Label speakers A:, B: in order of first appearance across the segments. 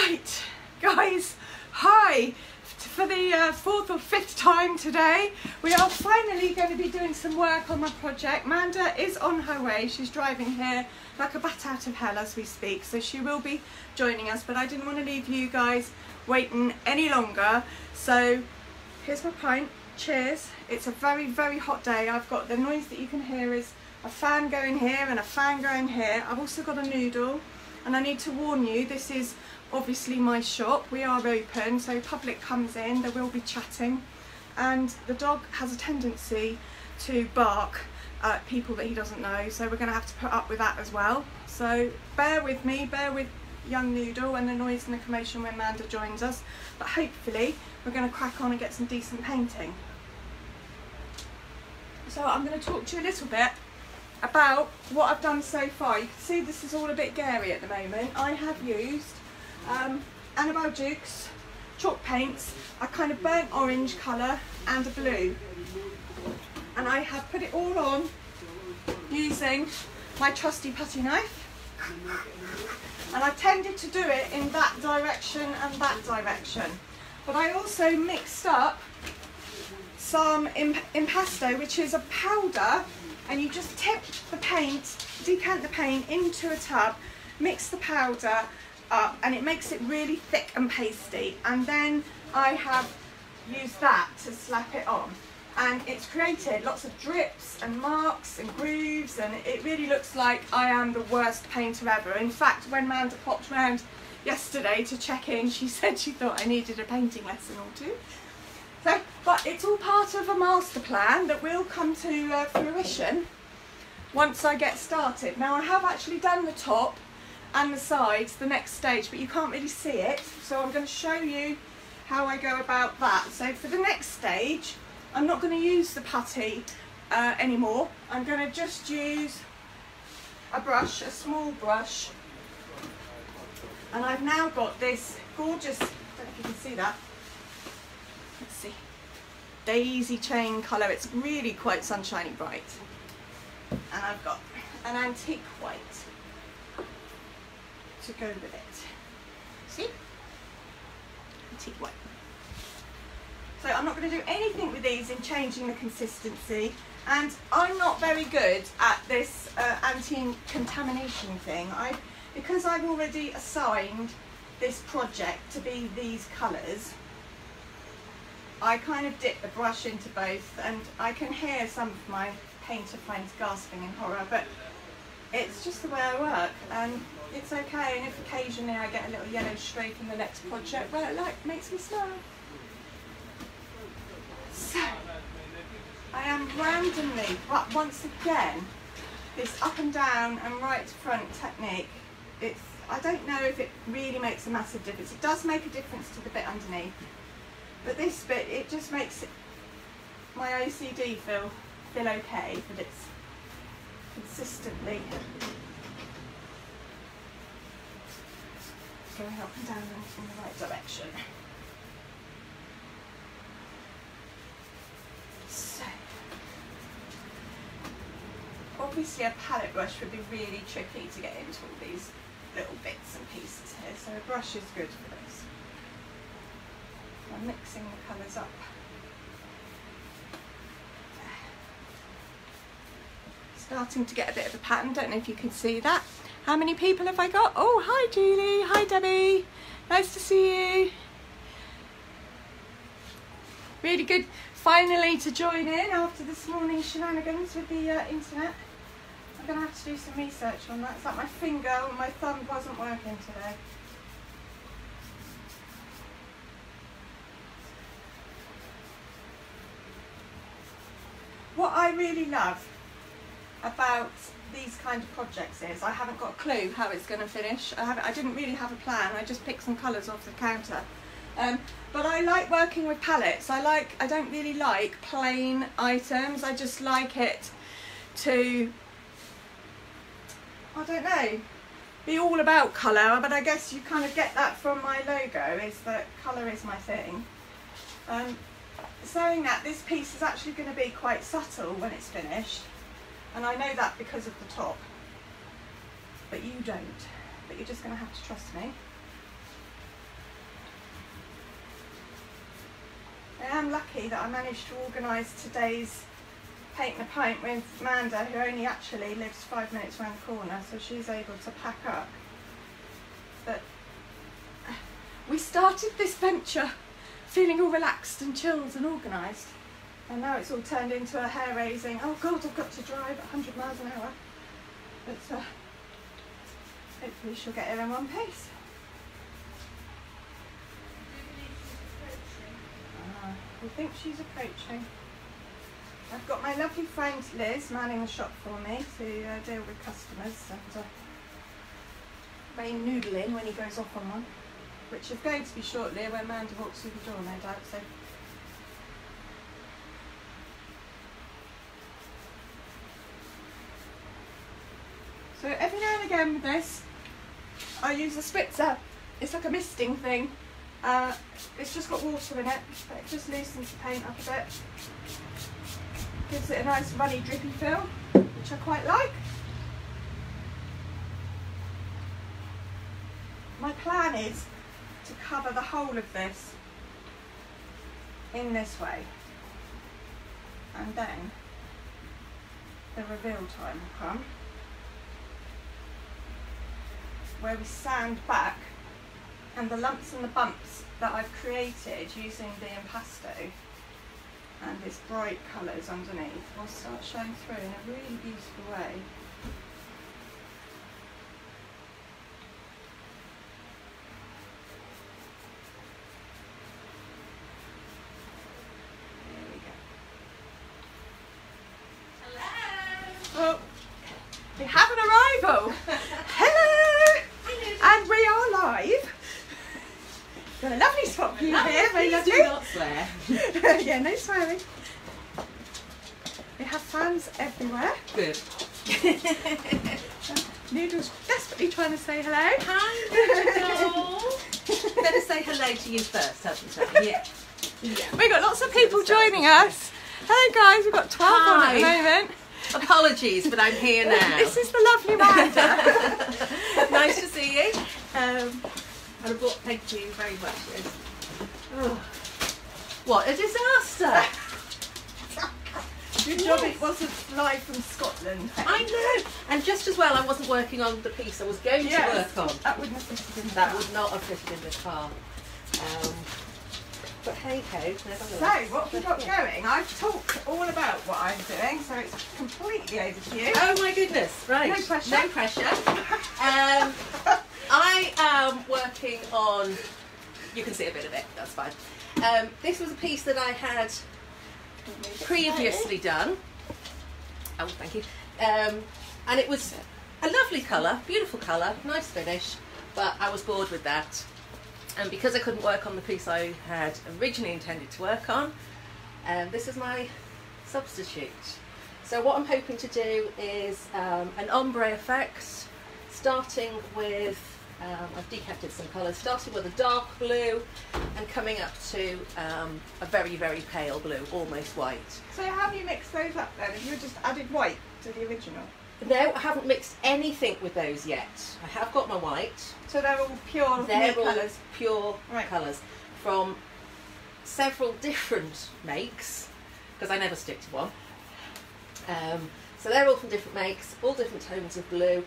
A: Right, guys, hi. For the fourth or fifth time today, we are finally going to be doing some work on my project. Manda is on her way. She's driving here like a bat out of hell as we speak, so she will be joining us, but I didn't want to leave you guys waiting any longer. So here's my pint. Cheers. It's a very, very hot day. I've got the noise that you can hear is a fan going here and a fan going here. I've also got a noodle, and I need to warn you, this is obviously my shop. We are open, so public comes in, there will be chatting, and the dog has a tendency to bark at people that he doesn't know, so we're going to have to put up with that as well. So bear with me, bear with young Noodle and the noise and the commotion when Manda joins us, but hopefully we're going to crack on and get some decent painting. So I'm going to talk to you a little bit about what I've done so far. You can see this is all a bit gary at the moment. I have used Annabelle Duke's chalk paints, a kind of burnt orange colour and a blue, and I have put it all on using my trusty putty knife, and I tended to do it in that direction and that direction, but I also mixed up some impasto, which is a powder, and you just tip the paint, decant the paint into a tub, mix the powder up, and it makes it really thick and pasty, and then I have used that to slap it on, and it's created lots of drips and marks and grooves, and it really looks like I am the worst painter ever. In fact, when Manda popped round yesterday to check in, she said she thought I needed a painting lesson or two. So, but it's all part of a master plan that will come to fruition once I get started. Now, I have actually done the top and the sides, the next stage, but you can't really see it, so I'm going to show you how I go about that. So for the next stage, I'm not going to use the putty anymore. I'm going to just use a brush, a small brush, and I've now got this gorgeous, I don't know if you can see that, let's see, daisy chain colour. It's really quite sunshiny bright, and I've got an antique white to go with it. See? Antique white. So I'm not going to do anything with these in changing the consistency, and I'm not very good at this anti-contamination thing. Because I've already assigned this project to be these colours, I kind of dip the brush into both, and I can hear some of my painter friends gasping in horror, but it's just the way I work, and it's okay. And if occasionally I get a little yellow streak in the next project, well, it makes me smile. So I am randomly, but once again, this up and down and right to front technique, I don't know if it really makes a massive difference. It does make a difference to the bit underneath, but this bit, it just makes my OCD feel okay, that it's consistently going up and down in the right direction. So, obviously a palette brush would be really tricky to get into all these little bits and pieces here, so a brush is good for this. I'm mixing the colours up. Starting to get a bit of a pattern, don't know if you can see that. How many people have I got? Oh, hi Julie, hi Debbie, nice to see you. Really good finally to join in after this morning's shenanigans with the internet. I'm going to have to do some research on that. It's like my finger and my thumb wasn't working today. What I really love about these kind of projects is I haven't got a clue how it's going to finish. I didn't really have a plan. I just picked some colours off the counter. But I like working with palettes. I don't really like plain items. I just like it to, I don't know, be all about colour. But I guess you kind of get that from my logo, is that colour is my thing. Saying that, this piece is actually going to be quite subtle when it's finished, and I know that because of the top, but you don't, but you're just going to have to trust me. I am lucky that I managed to organise today's paint and a pint with Manda, who only actually lives 5 minutes around the corner, so she's able to pack up. But we started this venture feeling all relaxed and chilled and organised, and now it's all turned into a hair-raising, oh god, I've got to drive at 100 miles an hour. But hopefully she'll get here in one piece. I think she's approaching. I've got my lovely friend Liz manning the shop for me to deal with customers and rain noodling when he goes off on one, which is going to be shortly when Manda walks through the door, no doubt. So every now and again with this, I use a spritzer. It's like a misting thing. It's just got water in it, but it just loosens the paint up a bit. Gives it a nice runny drippy feel, which I quite like. My plan is to cover the whole of this in this way, and then the reveal time will come, where we sand back, and the lumps and the bumps that I've created using the impasto and its bright colours underneath will start showing through in a really beautiful way. There we go. Hello! Oh, we have an arrival! Hello! And we are live. Got a lovely spot for you here, very lovely.
B: Do not swear.
A: Yeah, no swearing. We have fans everywhere.
B: Good.
A: Noodle's desperately trying to say hello.
B: Hi, Noodle. Better say hello to you first, haven't I? Yeah.
A: We've got lots of people joining us. Hello guys, we've got 12 on at the moment.
B: Apologies, but I'm here now.
A: This is the lovely Manda.
B: Nice to see you. And thank you very much. Oh. What a disaster!
A: Good job it wasn't live from Scotland.
B: I know, and just as well I wasn't working on the piece I was going to work on.
A: That wouldn't have fitted in the
B: That
A: car.
B: would not have fitted in the car. But hey ho,
A: So, what have we got going? I've talked all about what I'm doing, so it's completely over to you.
B: Oh my goodness, right.
A: No pressure.
B: No pressure. I am working on, you can see a bit of it, that's fine. This was a piece that I had previously done. Oh, thank you. And it was a lovely colour, beautiful colour, nice finish, but I was bored with that. And because I couldn't work on the piece I had originally intended to work on, this is my substitute. So what I'm hoping to do is an ombre effect, starting with, I've decanted some colours, starting with a dark blue and coming up to a very, very pale blue, almost white.
A: So how have you mixed those up then? Have you just added white to the original?
B: No, I haven't mixed anything with those yet. I have got my white.
A: So they're all pure
B: They're all
A: colours?
B: pure
A: Right.
B: colours from several different makes, because I never stick to one. So they're all from different makes, all different tones of blue.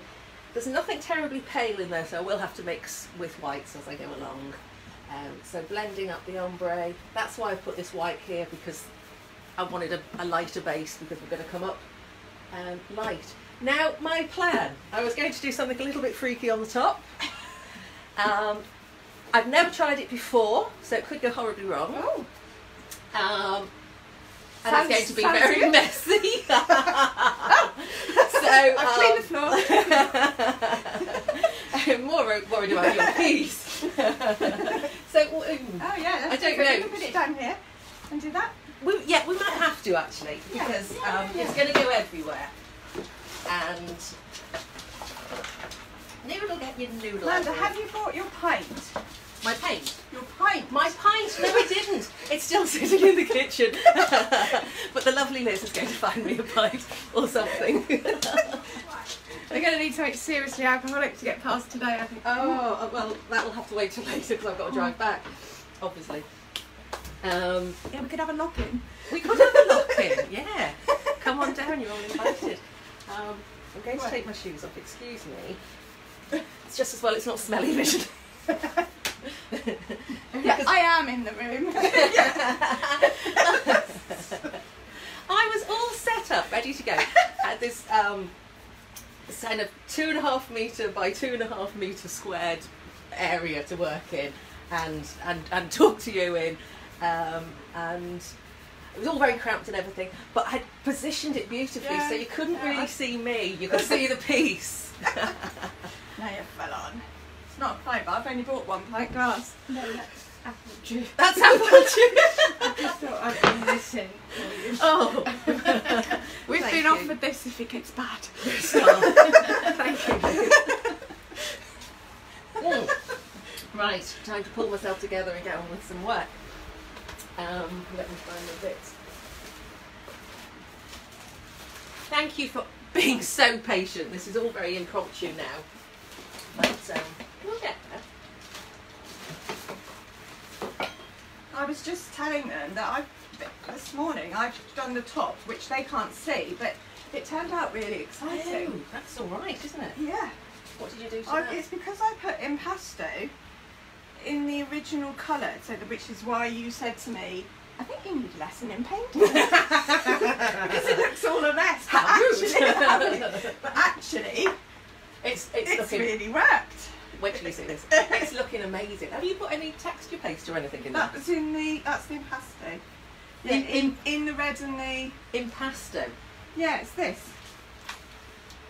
B: There's nothing terribly pale in there, so I will have to mix with whites as I go along. So blending up the ombre, that's why I put this white here, because I wanted a lighter base, because we're going to come up light. Now my plan, I was going to do something a little bit freaky on the top. I've never tried it before, so it could go horribly wrong.
A: Oh.
B: And it's going to be very
A: good.
B: messy. So
A: I've cleaned the floor.
B: I'm more worried about your piece. So
A: Oh yeah,
B: I don't
A: We
B: know.
A: can put it down here and do that.
B: we might have to actually, because it's going to go everywhere. And Noodle will get your noodle.
A: Manda,
B: over
A: have
B: it.
A: you bought your pint?
B: My paint?
A: Your pint?
B: My pint? No, I didn't. It's still sitting in the kitchen. But the lovely Liz is going to find me a pint or something.
A: We're going to need something seriously alcoholic to get past today, I think.
B: Oh, well, that will have to wait till later because I've got to drive back, obviously.
A: Yeah, we could have a lock-in.
B: We could have a lock-in, yeah. Come on down, you're all invited. I'm going to take my shoes off, excuse me. It's just as well it's not smelly vision.
A: Yeah, I am in the room.
B: I was all set up, ready to go. Had this kind of 2.5 metre by 2.5 metre squared area to work in and talk to you in. And it was all very cramped and everything, but I'd positioned it beautifully, so you couldn't really see me, you could see the piece.
A: Now you fell on. It's not a pint, but I've only bought 1 pint glass.
C: No, that's apple juice.
B: That's apple juice.
C: I just thought I'd listen for you.
B: Oh.
A: We've
B: Thank
A: been
B: you.
A: offered this if it gets bad.
B: Thank you. Right, time to pull myself together and get on with some work. Let me find the bits. Thank you for being so patient. This is all very impromptu now. But we'll get there.
A: I was just telling them that this morning I've done the top, which they can't see, but it turned out really exciting.
B: Oh, that's all right, isn't it?
A: Yeah.
B: What did you do to that?
A: It's because I put impasto in the original colour, which is why you said to me, I think you need a lesson in painting. Because it looks all a mess.
B: How rude.
A: But actually,
B: it's
A: looking,
B: looking,
A: really worked.
B: wait till you see this. It's looking amazing. Have you put any texture paste or anything in there?
A: That's the impasto. Yeah, in the red and the
B: Impasto.
A: yeah, it's this.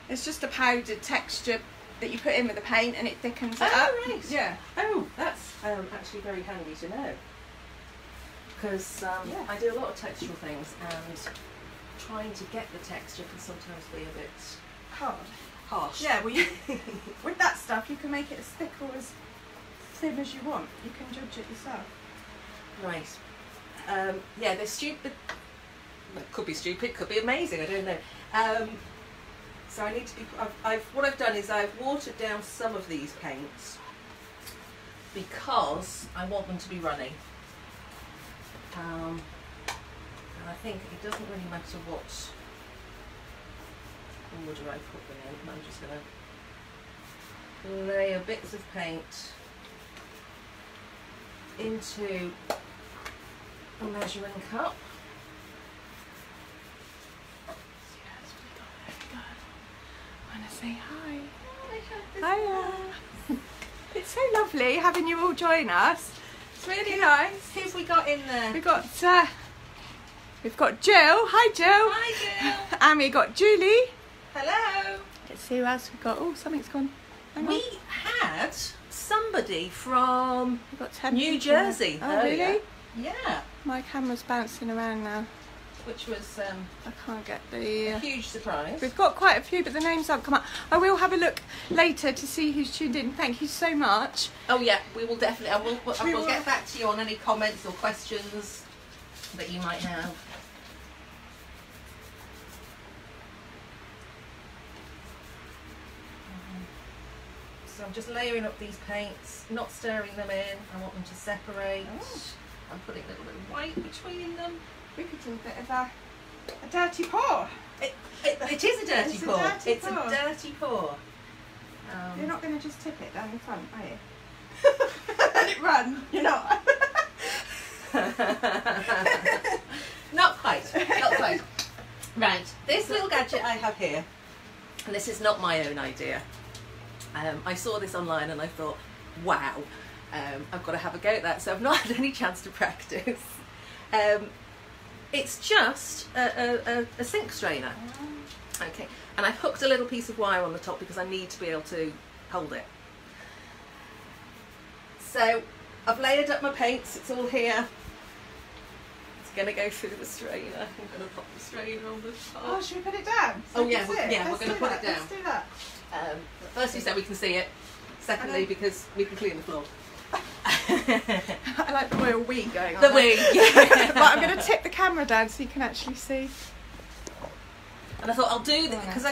A: It's just a powdered texture that you put in with the paint and it thickens it up.
B: Right.
A: Yeah.
B: Oh, that's actually very handy to know. Because I do a lot of textural things, and trying to get the texture can sometimes be a bit harsh.
A: Yeah, well, with that stuff, you can make it as thick or as thin as you want. You can judge it yourself.
B: Right. Yeah, they're stupid. Well, could be stupid, could be amazing. I don't know. So I need to be. What I've done is I've watered down some of these paints because I want them to be runny. And I think it doesn't really matter what order I put them in. I'm just going to layer bits of paint into a measuring cup.
A: Yes, there we go. I want to say hi. Hiya. It's so lovely having you all join us. It's really nice.
B: Who've we got in there?
A: We've got Jill. Hi, Jill.
B: Hi, Jill.
A: And we got Julie.
B: Hello.
A: Let's see who else we've got. Oh, something's gone. Hang on.
B: We had somebody from
A: We've got 10
B: New
A: people there.
B: Jersey
A: Oh,
B: earlier.
A: really?
B: Yeah,
A: My camera's bouncing around now.
B: which was
A: I can't get
B: a
A: the...
B: huge surprise.
A: We've got quite a few, but the names haven't come up. I will have a look later to see who's tuned in. Thank you so much.
B: Oh yeah, we will definitely. I will
A: will.
B: get back to you on any comments or questions that you might have. So I'm just layering up these paints, not stirring them in. I want them to separate.
A: Oh.
B: I'm putting a little bit of white between them.
A: We could do a bit of a dirty pour.
B: It is a dirty
A: It's a
B: pour.
A: dirty
B: It's
A: pour.
B: a dirty pour.
A: You're not going to just tip it down the front, are you? Let it run. You're not.
B: Not quite. Not quite. Right. This little gadget I have here, and this is not my own idea. I saw this online and I thought, wow, I've got to have a go at that. So I've not had any chance to practice. It's just a sink strainer. Okay, and I've hooked a little piece of wire on the top because I need to be able to hold it. So I've layered up my paints, it's all here. It's going to go through the strainer. I'm going to pop the strainer on the top.
A: Oh, should we put it down? So
B: Oh,
A: we
B: yeah,
A: can see it?
B: yeah, we're
A: Let's
B: gonna
A: do
B: put
A: that.
B: it down.
A: Let's do that.
B: Firstly, so we can see it. Secondly,
A: And then-
B: because we can clean the floor.
A: I like the royal we going on.
B: The
A: there.
B: wing, yeah.
A: But I'm going to tip the camera down so you can actually see.
B: And I thought I'll do this because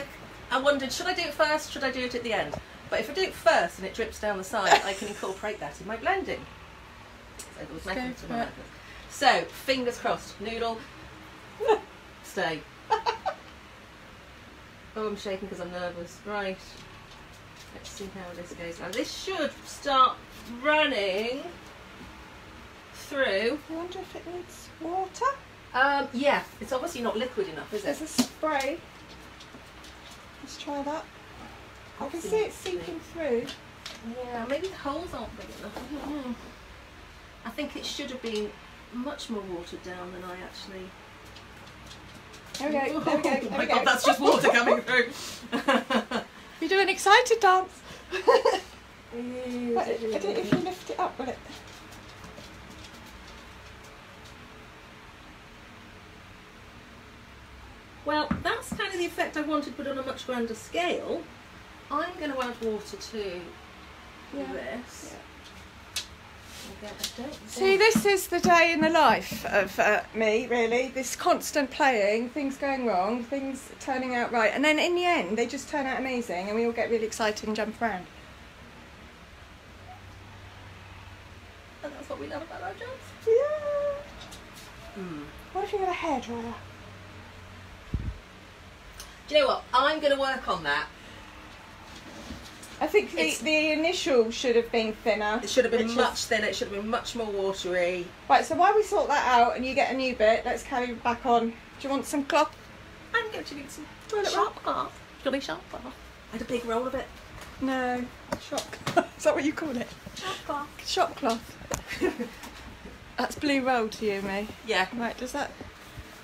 B: I wondered, should I do it first? Should I do it at the end? But if I do it first and it drips down the side, I can incorporate that in my blending. So there was
A: Let's go
B: methods to
A: for
B: my
A: it.
B: methods. So, fingers crossed. Noodle, stay. Oh, I'm shaking because I'm nervous. Right. Let's see how this goes. Now, this should start running through.
A: I wonder if it needs water?
B: Yeah, it's obviously not liquid enough, is it?
A: There's a spray. Let's try that. I can see it seeping through.
B: Yeah, maybe the holes aren't big enough. I don't know. I think it should have been much more watered down than I actually...
A: There we go, there we go, there
B: Oh my
A: we
B: God,
A: go.
B: that's just water coming through.
A: You do an excited dance. I
B: Ew.
A: don't know if you lift it up, will it?
B: Well, that's kind of the effect I wanted, but on a much grander scale. I'm going to add water to this.
A: Yeah.
B: Again, I don't
A: See, this is the day in the life of me, really. This constant playing, things going wrong, things turning out right. And then in the end, they just turn out amazing and we all get really excited and jump around.
B: And that's what we love about our jobs.
A: Yeah. What if you got a hairdryer?
B: Do you know what? I'm going to work on that.
A: I think the initial should have been thinner.
B: It should have been
A: which
B: much
A: is-
B: thinner. It should have been much more watery.
A: Right, so while we sort that out and you get a new bit, let's carry it back on. Do you want some cloth?
B: I'm going to need some
A: Toilet
B: sharp cloth. Do you want a sharp cloth? I had a big roll of it.
A: No. Shop cloth. Is that what you call it?
B: Sharp cloth.
A: Shop cloth. That's blue roll to you, me.
B: Yeah.
A: Right, does that...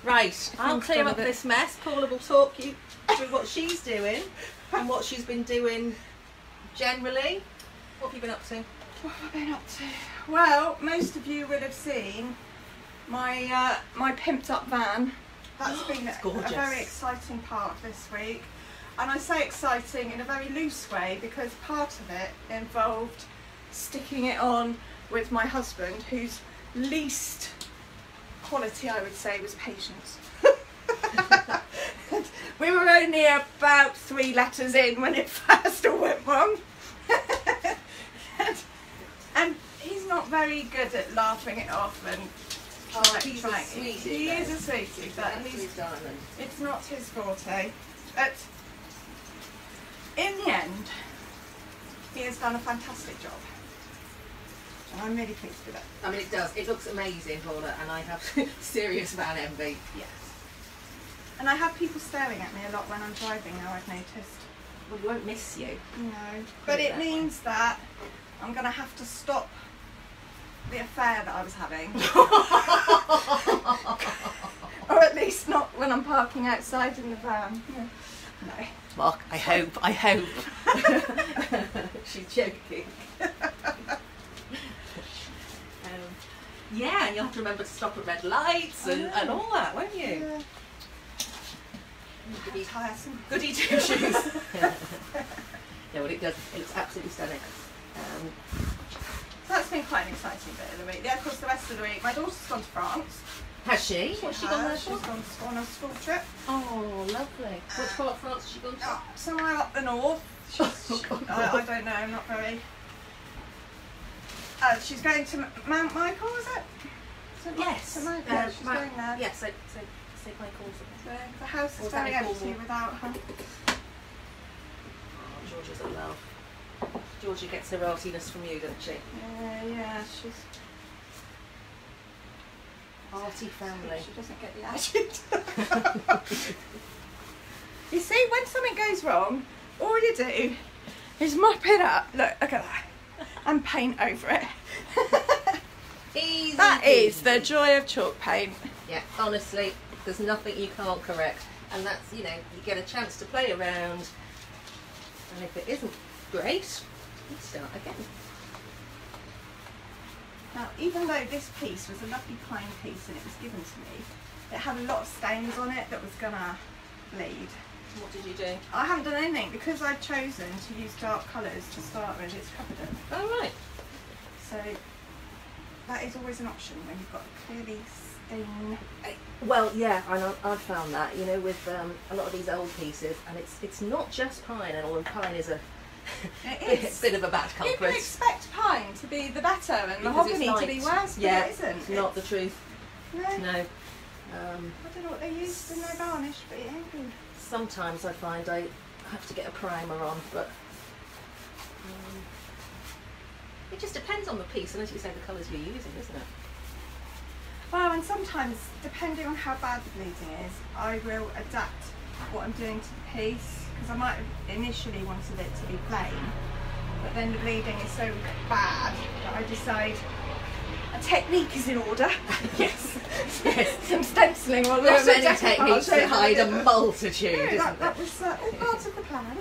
B: Right. I'll
A: Things
B: clear
A: done a
B: up
A: bit.
B: this mess. Paula will talk you through what she's doing and what she's been doing generally. What have you been up to?
A: What have I been up to? Well, most of you will have seen my my pimped up van. That's been
B: It's
A: a
B: gorgeous.
A: very exciting part this week. And I say exciting in a very loose way because part of it involved sticking it on with my husband, whose least quality, I would say, was patience. We were only about 3 letters in when it first all went wrong. and he's not very good at laughing it off and
B: He's a sweetie.
A: He is a sweetie, but
B: darling.
A: it's not his forte. But in the end, he has done a fantastic job. And I'm really pleased with it.
B: I mean, it does. It looks amazing, Paula, and I have serious van envy.
A: Yes. And I have people staring at me a lot when I'm driving now, I've noticed.
B: Well, we won't miss you.
A: No. But
B: it
A: it
B: that
A: means that I'm going to have to stop the affair that I was having. Or at least not when I'm parking outside in the van. No.
B: Mark, I hope. She's joking. Yeah, and you'll have to remember to stop at red lights and all that, won't you?
A: Yeah.
B: Goody,
A: Tiresome.
B: goody two shoes. No, well, it does. It looks absolutely stunning.
A: So that's been quite an exciting bit of the week. Yeah, of course, the rest of the week, my daughter's gone to France.
B: Has she? What's she gone there
A: She's
B: for?
A: gone on a school trip.
B: Oh, lovely. Which part of France has she gone to?
A: Somewhere up the north. I don't know, I'm not very... she's going to Mount Michael, is it?
B: Yes.
A: St. Michael, yeah, she's going there.
B: Yes, St. Michael's.
A: So the house
B: Or
A: is
B: is that
A: very
B: in
A: empty
B: Cornwall?
A: without her.
B: Oh, Georgia's a love. Georgia gets her artiness from you, doesn't she?
A: Yeah, she's...
B: Arty family.
A: She doesn't get the attitude. You see, when something goes wrong, all you do is mop it up, look at that, and paint over it.
B: Easy.
A: That is
B: peasy.
A: the joy of chalk paint.
B: Yeah, honestly, there's nothing you can't correct. And that's, you get a chance to play around. And if it isn't great, you start again.
A: Now, even though this piece was a lovely pine piece and it was given to me, it had a lot of stains on it that was gonna bleed.
B: What did you do?
A: I haven't done anything because I've chosen to use dark colours to start with. It's covered it.
B: Oh, right.
A: So that is always an option when you've got a clearly stain.
B: Well, yeah, I've found that, with a lot of these old pieces, and it's not just pine, and although pine is a
A: It is.
B: bit of a bad
A: You can
B: culprit.
A: expect pine to be the better and
B: Because it's
A: mahogany to be
B: light.
A: worse, but
B: Yeah,
A: it isn't.
B: it's not the truth.
A: No.
B: No.
A: I don't know what they use in their varnish, but it ain't good.
B: Sometimes I find I have to get a primer on, but it just depends on the piece, and as you say, the colours you're using, isn't it?
A: Well, and sometimes, depending on how bad the bleeding is, I will adapt what I'm doing to the piece, because I might have initially wanted it to be plain, but then the bleeding is so bad that I decide a technique is in order.
B: Yes. Yes.
A: Some stenciling or
B: There are
A: lots of
B: many techniques that hide a multitude,
A: Yeah,
B: isn't
A: that
B: there?
A: was all part of the plan.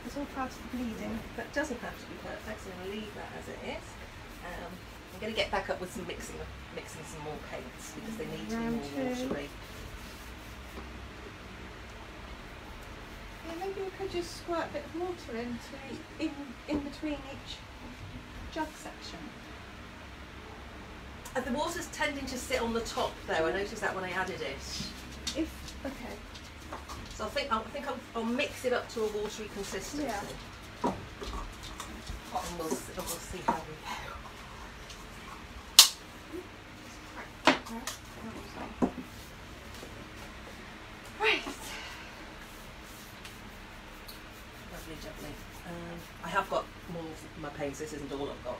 A: It's all part of the bleeding.
B: But it doesn't have to be perfect, so I'm going to leave that as it is. I'm going to get back up with some mixing some more paints, because they need to be more watery.
A: Yeah, maybe we could just squirt a bit of water in between each jug section.
B: The water's tending to sit on the top though. I noticed that when I added it.
A: Okay.
B: So I think I'll mix it up to a watery consistency.
A: Yeah.
B: And we'll see how we go.
A: Right.
B: Lovely, lovely. I have got more of my paints. This isn't all I've got.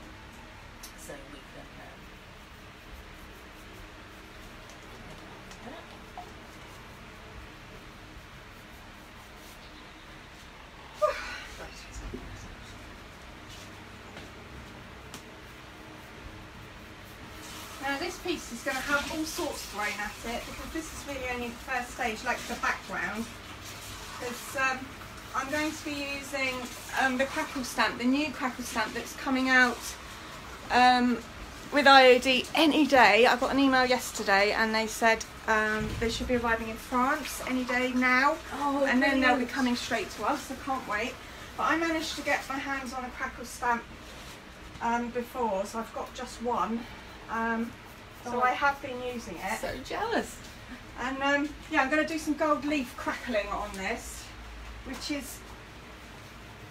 B: So we can.
A: Now this piece is going to have all sorts thrown at it, because this is really only the first stage, like the background. Because I'm going to be using the crackle stamp, the new crackle stamp that's coming out with IOD any day. I got an email yesterday and they said they should be arriving in France any day now.
B: Oh,
A: and then they'll be
B: brilliant.
A: coming straight to us. I can't wait. But I managed to get my hands on a crackle stamp before, so I've got just one. So I have been using it.
B: So jealous.
A: And yeah, I'm going to do some gold leaf crackling on this, which is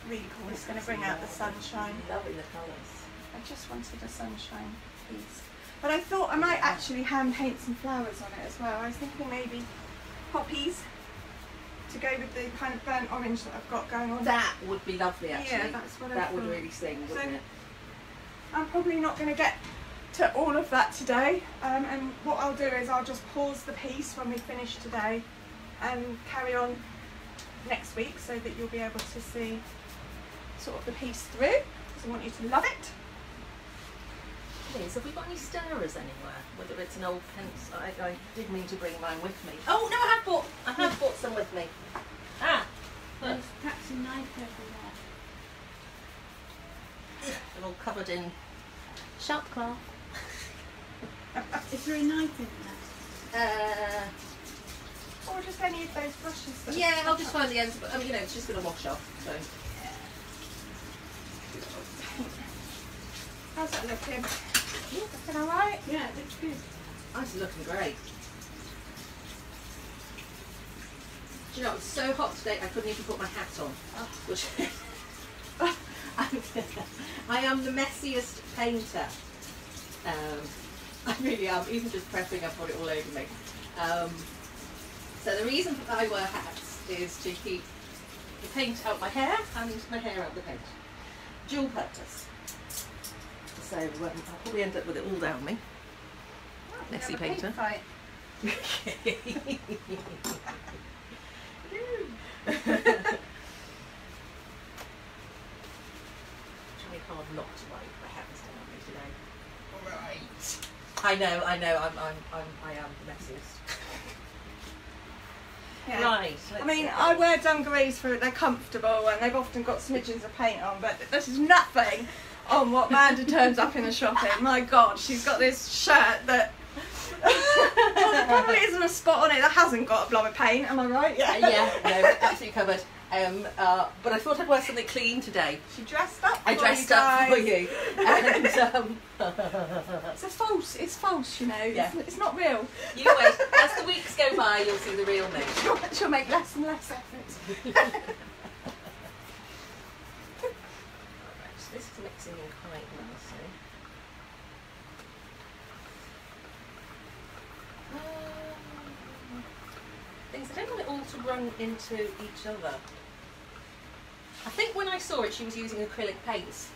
A: really cool. It's going to bring out the sunshine.
B: Loving the colours.
A: I just wanted a sunshine piece. But I thought I might actually hand paint some flowers on it as well. I was thinking maybe poppies to go with the kind of burnt orange that I've got going on.
B: That would be lovely, actually.
A: Yeah, that's what I
B: That would
A: thought.
B: really sing, wouldn't
A: So-
B: it?
A: I'm probably not going to get to all of that today, and what I'll do is I'll just pause the piece when we finish today and carry on next week, so that you'll be able to see sort of the piece through, because I want you to love it.
B: Liz, have we got any stirrers anywhere? Whether it's an old pencil, I did mean to bring mine with me. Oh no, I have brought some with me. Ah, look,
C: There's perhaps a knife over
B: they're all covered in sharp cloth.
C: there. Is there a knife in there?
A: Or just any of those brushes. That
B: Yeah, I'll just find the ends, but you know, it's just going to wash off. So
A: How's that looking? Looking alright?
C: Yeah, it looks good.
B: it's looking great. Do you know, it's so hot today I couldn't even put my hat on. Which I am the messiest painter. I really am. Even just prepping, I've got it all over me. So the reason that I wear hats is to keep the paint out my hair and my hair out the paint. Dual purpose. So I'll probably end up with it all down me. Messy
A: Have a paint
B: painter.
A: fight.
B: Trying hard not to wipe my hands down on me today. Right. I know. I am the messiest.
A: Yeah.
B: Right.
A: I mean, I wear dungarees for they're comfortable and they've often got smidgens of paint on, but this is nothing on what Manda turns up in the shop in. My God, she's got this shirt that well, there probably isn't a spot on it that hasn't got a blob of paint. Am I right?
B: Yeah, no, absolutely covered. But I thought I'd wear something clean today.
A: She dressed up.
B: I
A: for
B: dressed
A: you
B: up
A: guys.
B: for you. And
A: It's a false. It's false. You know.
B: Yeah.
A: It's not real.
B: you wait. As the weeks go by, you'll see the real me.
A: She'll make less and less effort.
B: Alright, so this is mixing in quite nicely. things. I don't want it all to run into each other. I think when I saw it, she was using acrylic paints.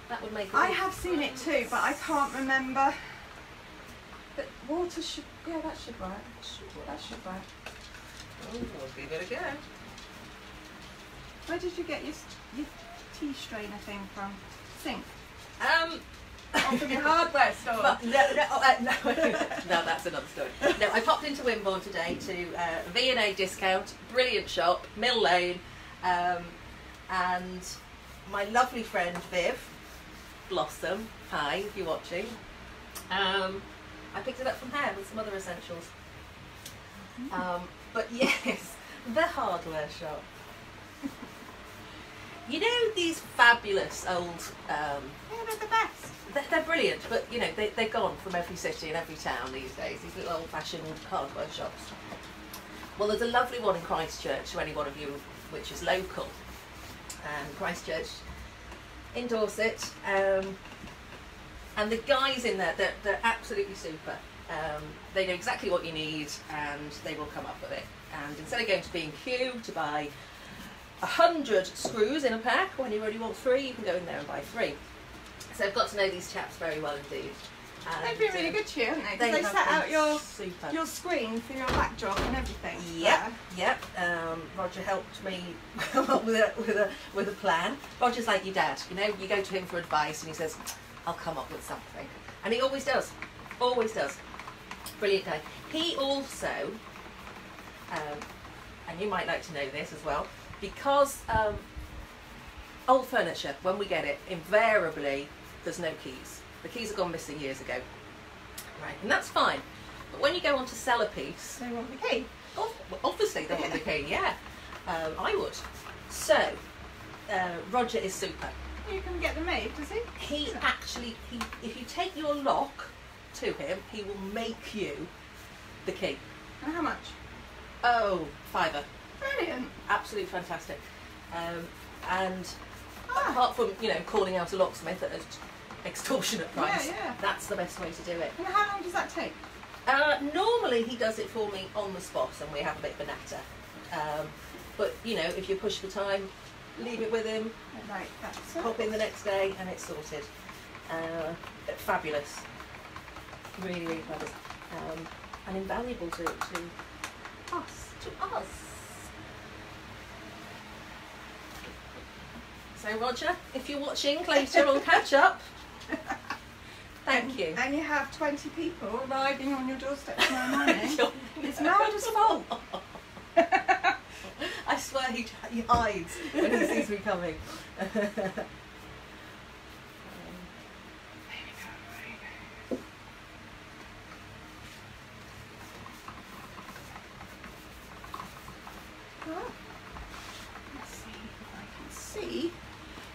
B: That would make it.
A: I have seen it too, but I can't remember. But water should, yeah, that should work. That should work.
B: Oh, we'll give it a go.
A: Where did you get your tea strainer thing from? Sink? Or from your hardware store?
B: But no, that's another story. No, I popped into Wimborne today to V&A discount, brilliant shop, Mill Lane, and my lovely friend Viv, Blossom, hi if you're watching, I picked it up from her with some other essentials. But yes, the hardware shop. You know these fabulous old...
A: yeah, they're the best.
B: They're brilliant, but you know, they're gone from every city and every town these days, these little old-fashioned hardware shops. Well, there's a lovely one in Christchurch, to any one of you which is local. Christchurch in Dorset. And the guys in there, they're absolutely super. They know exactly what you need and they will come up with it. And instead of going to B&Q to buy 100 screws in a pack when you only want 3, you can go in there and buy 3. So I've got to know these chaps very well indeed. And
A: they've been really good to you, haven't they? Because they set out your screen for your backdrop and everything.
B: Yep, yep. Roger helped me come up with a plan. Roger's like your dad, you know. You go to him for advice and he says, "I'll come up with something," and he always does. Always does. Brilliant guy. He also, and you might like to know this as well, because old furniture, when we get it, invariably there's no keys. The keys have gone missing years ago. Right, and that's fine. But when you go on to sell a piece...
A: They want the key.
B: Oh, well, obviously they want the key, yeah. I would. So, Roger is super.
A: You can get them made, does he?
B: He actually, if you take your lock to him, he will make you the key.
A: And how much?
B: Oh, £5.
A: Brilliant.
B: Absolutely fantastic. And apart from, you know, calling out a locksmith at an extortionate price,
A: yeah.
B: That's the best way to do it.
A: And how long does that take?
B: Normally he does it for me on the spot and we have a bit of a natter. But, you know, if you push for time, leave it with him,
A: Right, that's it.
B: pop in the next day and it's sorted. Fabulous. Really, really fabulous. And invaluable to us. So Roger, if you're watching later on Catch Up, thank you.
A: And you have 20 people arriving on your doorstep tomorrow morning. It's Manda's fault.
B: I swear he hides when he sees me coming.
A: Let's see if I can see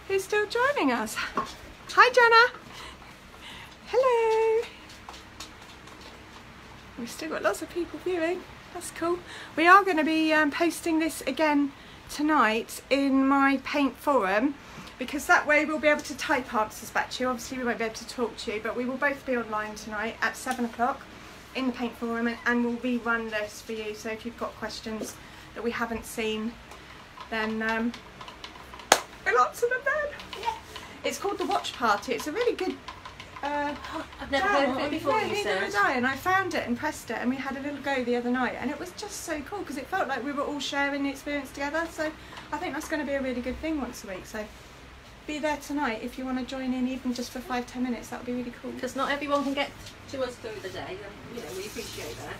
A: who's still joining us. Hi, Jenna. Hello. We've still got lots of people viewing. That's cool. We are going to be posting this again tonight in my paint forum, because that way we'll be able to type answers back to you. Obviously we won't be able to talk to you, but we will both be online tonight at 7 o'clock in the paint forum, and we'll rerun this for you. So if you've got questions that we haven't seen, then we'll answer them then. Yeah. It's called the Watch Party. It's a really good
B: I've never heard of it before, you said.
A: And I found it and pressed it and we had a little go the other night, and it was just so cool because it felt like we were all sharing the experience together. So I think that's going to be a really good thing once a week. So be there tonight if you want to join in, even just for 5-10 minutes. That would be really cool.
B: Because not everyone can get to us through the day, and you know, we appreciate that.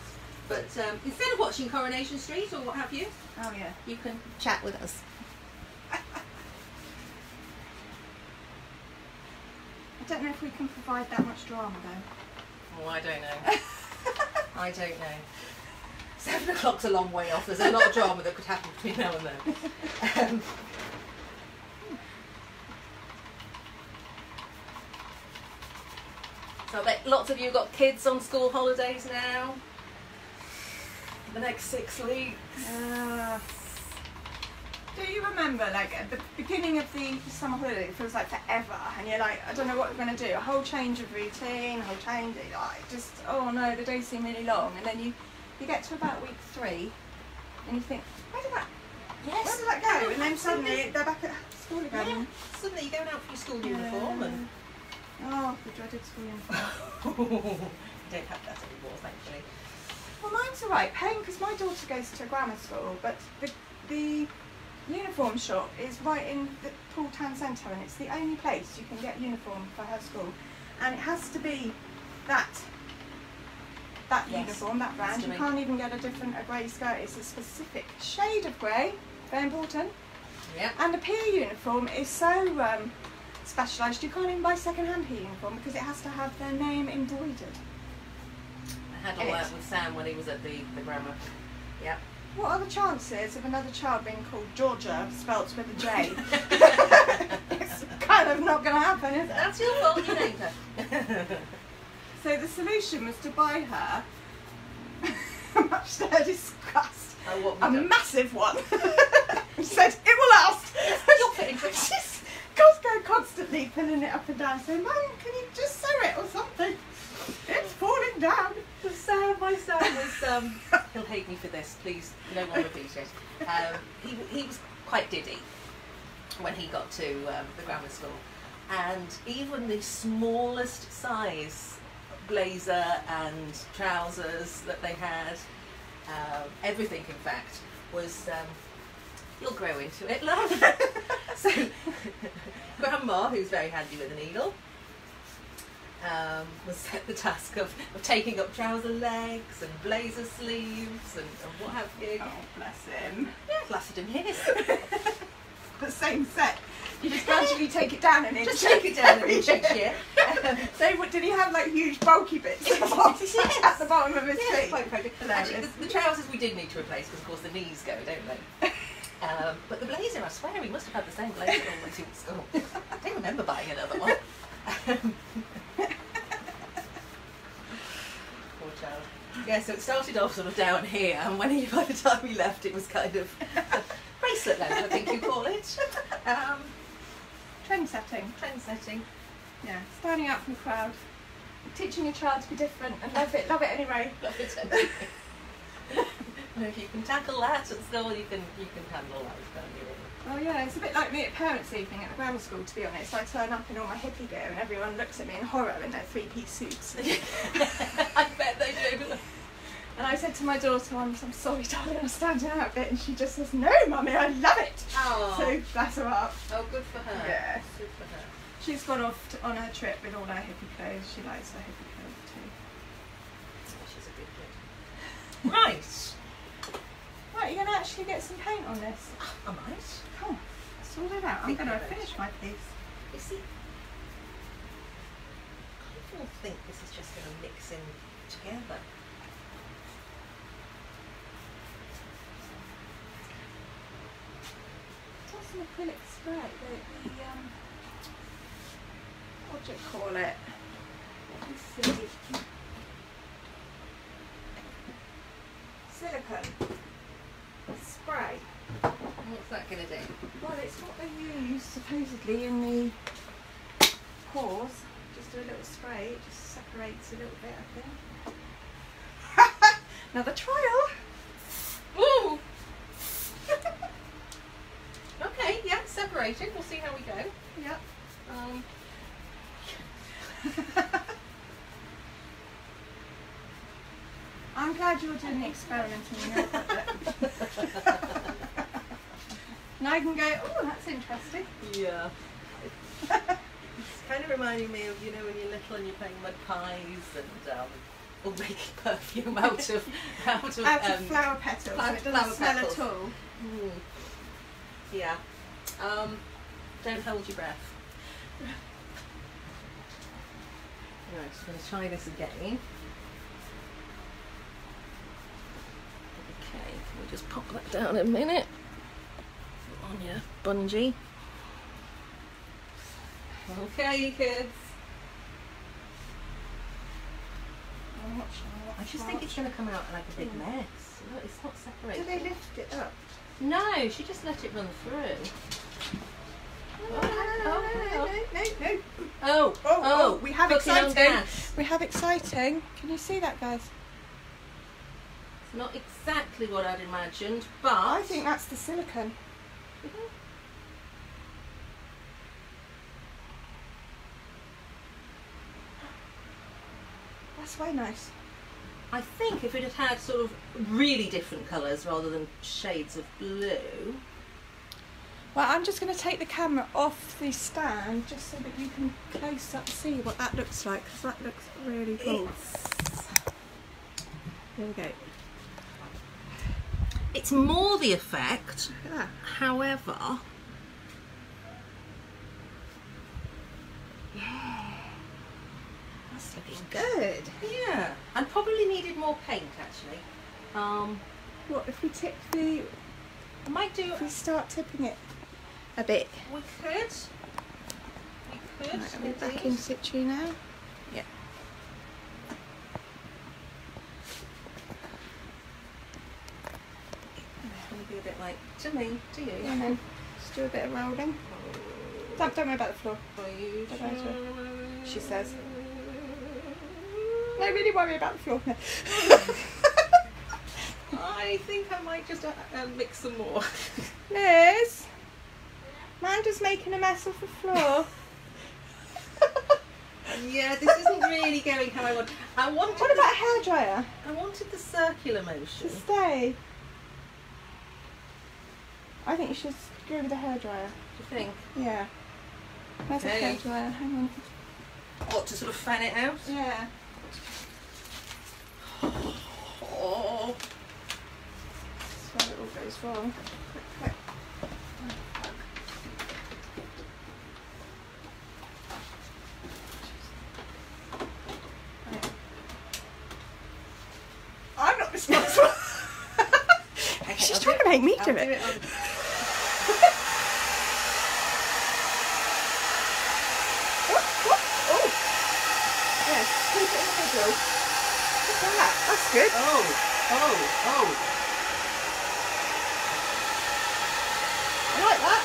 B: But instead of watching Coronation Street or what have you,
A: oh yeah,
B: you can chat with us.
A: I don't know if we can provide that much drama though.
B: Oh, I don't know. I don't know. 7 o'clock's a long way off. There's a lot of drama that could happen between now and then. So I bet lots of you got kids on school holidays now. The next 6 weeks.
A: Do you remember, like, at the beginning of the summer holiday, it feels like forever, and you're like, I don't know what we're going to do, a whole change of routine, a whole change, like, just, oh no, the days seem really long, and then you you get to about week 3 and you think, where did that go? And then suddenly they're back at school again.
B: Yeah. Suddenly you're going out for your school uniform and...
A: Oh, the dreaded school uniform.
B: Don't have that anymore, thankfully.
A: Well, mine's alright, paying, because my daughter goes to a grammar school, but the uniform shop is right in the Poole Town Centre, and it's the only place you can get uniform for her school, and it has to be that uniform, that brand. You can't even get a grey skirt. It's a specific shade of grey, very important.
B: Yeah.
A: And the PE uniform is so specialised, you can't even buy second-hand PE uniform because it has to have their name embroidered.
B: I had all that with Sam when he was at the grammar. Yeah.
A: What are the chances of another child being called Georgia, spelt with a J? It's kind of not going to happen, is it?
B: That's your fault, you named her.
A: So the solution was to buy her, much to her disgust, a massive one. She said, it will last.
B: You're fitting for it.
A: She's constantly pulling it up and down, saying, Mum, can you just sew it or something? It's falling down.
B: My son was, he'll hate me for this, please, no one repeat it. He was quite diddy when he got to the grammar school, and even the smallest size blazer and trousers that they had, everything in fact, was, you'll grow into it, love. So, Grandma, who's very handy with a needle, was set the task of taking up trouser legs and blazer sleeves and what have you.
A: Oh, bless him.
B: Yeah, it lasted him his.
A: The same set. You just gradually take it down an inch.
B: Just take it down an inch each year.
A: So did he have like huge bulky bits at the bottom of his feet?
B: Quite frankly. Actually, the trousers we did need to replace because of course the knees go, don't they? But the blazer, I swear he must have had the same blazer all the way to school. I don't remember buying another one. Poor child. Yeah, so it started off sort of down here, and by the time we left, it was kind of bracelet length, I think you call it.
A: Trend setting.
B: Trend setting.
A: Yeah, standing out from the crowd, teaching your child to be different and love it anyway.
B: Love it anyway. And if you can tackle that at school, you can handle life, can't you?
A: Oh yeah, it's a bit like me at parents' evening at the grammar school, to be honest. I turn up in all my hippie gear and everyone looks at me in horror in their 3-piece suits.
B: I bet they do.
A: And I said to my daughter once, I'm sorry darling, I'm standing out a bit, and she just says, no mummy, I love it.
B: Oh.
A: So bless her up.
B: Oh, good for her.
A: Yeah.
B: Good for her.
A: She's gone off on her trip with all her hippie clothes. She likes her hippie clothes too.
B: She's a good kid. Right.
A: Right, you're going to actually get some paint on this.
B: I might.
A: Come on, sort it out. I'm going to finish my piece.
B: You see, I don't think this is just going to mix in together.
A: What's some acrylic spray? What do you call it? Let me see. Silicone spray.
B: What's that going to do?
A: Well, it's what they use supposedly in the pores. Just do a little spray. It just separates a little bit, I think. Another trial.
B: Ooh. Okay, yeah, separated. We'll see how we go.
A: Yep. I'm glad you're doing the experimenting in your project. And I can go, oh, that's interesting.
B: Yeah. It's kind of reminding me of, you know, when you're little and you're playing mud pies and or making perfume out of
A: flower petals. So it doesn't smell petals. At all.
B: Mm. Yeah. Don't hold your breath. Right, so I'm going to try this again. Okay, we'll just pop that down a minute on your bungee. Okay, kids. I just think it's going to come out like a big mess. Look, it's not separated.
A: Do they lift it up?
B: No, she just let it run through.
A: No. Oh, we have
B: exciting.
A: We have exciting. Can you see that, guys?
B: Not exactly what I'd imagined, but
A: I think that's the silicone. That's way nice.
B: I think if it had had sort of really different colours rather than shades of blue.
A: Well, I'm just going to take the camera off the stand just so that you can close up see what that looks like, because that looks really cool. Here we go.
B: It's more the effect,
A: Look at that.
B: however,
A: That's looking good.
B: yeah, I probably needed more paint actually.
A: What if we tip the...
B: I might do.
A: If we start tipping it a bit.
B: We could. We could.
A: Right, are we back in situ now? Yeah.
B: Maybe a bit like to me, to you.
A: And then just do a bit of rolling. Don't worry about the floor.
B: Are you
A: Don't worry,
B: sure?
A: she says. No, really worry about the floor.
B: I think I might just mix some more.
A: Liz, Manda's making a mess of the floor.
B: Yeah, this isn't really going how I want.
A: What about a hairdryer?
B: I wanted the circular
A: To
B: motion.
A: stay. I think you should go with the hairdryer.
B: Do you think?
A: Yeah. Where's a
B: Okay.
A: hairdryer? Hang on.
B: What, to sort of fan it out?
A: Yeah.
B: Oh.
A: That's where it all goes wrong. Quick. I'm not responsible.
B: Okay,
A: She's
B: I'll
A: trying
B: do
A: to make me
B: I'll
A: do it. Oh. Yes, keep it in the middle. Look at that. That's good.
B: Oh.
A: I like that.